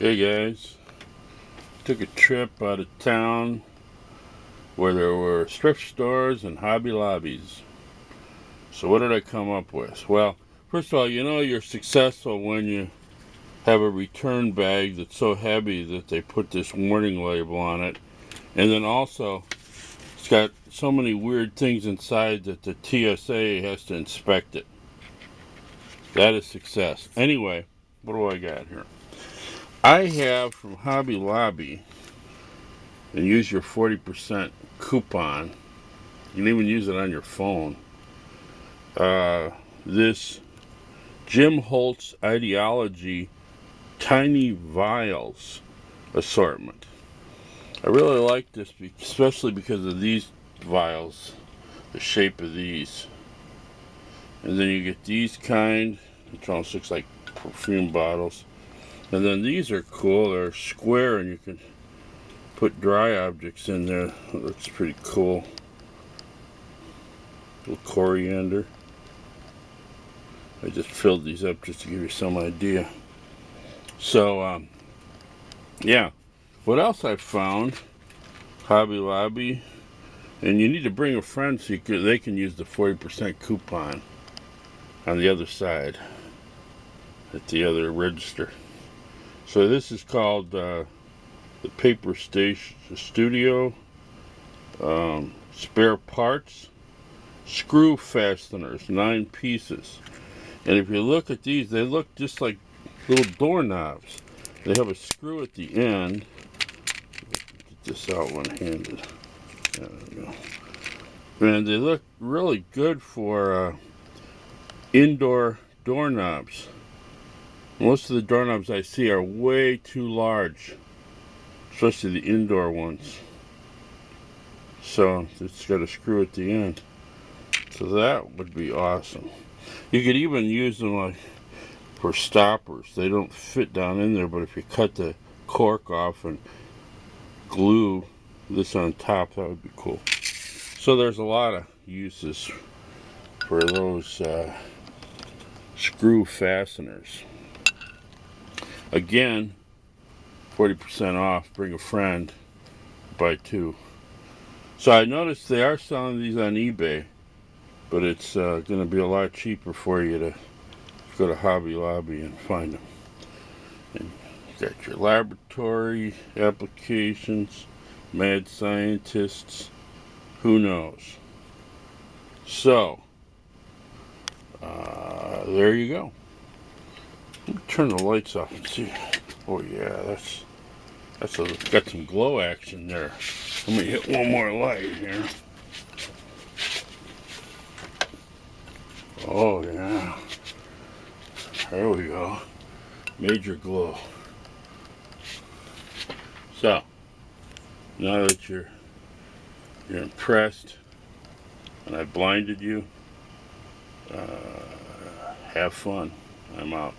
Hey guys, took a trip out of town where there were thrift stores and Hobby Lobbies. So what did I come up with? Well, first of all, you know you're successful when you have a return bag that's so heavy that they put this warning label on it. And then also, it's got so many weird things inside that the TSA has to inspect it. That is success. Anyway, what do I got here? I have from Hobby Lobby, and use your 40% coupon. You can even use it on your phone. This Jim Holtz Ideology Tiny Vials assortment. I really like this, especially because of these vials, the shape of these. And then you get these kind, which almost looks like perfume bottles. And then these are cool. They're square and you can put dry objects in there. That looks pretty cool. A little coriander. I just filled these up just to give you some idea. So, yeah. What else I found? Hobby Lobby. And you need to bring a friend so they can use the 40% coupon on the other side at the other register. So this is called the Paper Station Studio spare parts, screw fasteners, 9 pieces. And if you look at these, they look just like little doorknobs. They have a screw at the end. Get this out one-handed. There we go. And they look really good for indoor doorknobs. Most of the doorknobs I see are way too large, especially the indoor ones. So it's got a screw at the end. So that would be awesome. You could even use them like for stoppers. They don't fit down in there, but if you cut the cork off and glue this on top, that would be cool. So there's a lot of uses for those screw fasteners. Again, 40% off, bring a friend, buy 2. So I noticed they are selling these on eBay, but it's going to be a lot cheaper for you to go to Hobby Lobby and find them. And you got your laboratory applications, mad scientists, who knows. So, there you go. Let me turn the lights off and see. Oh yeah, that's got some glow action there. Let me hit one more light here. Oh yeah. There we go. Major glow. So, now that you're impressed and I blinded you, have fun. I'm out.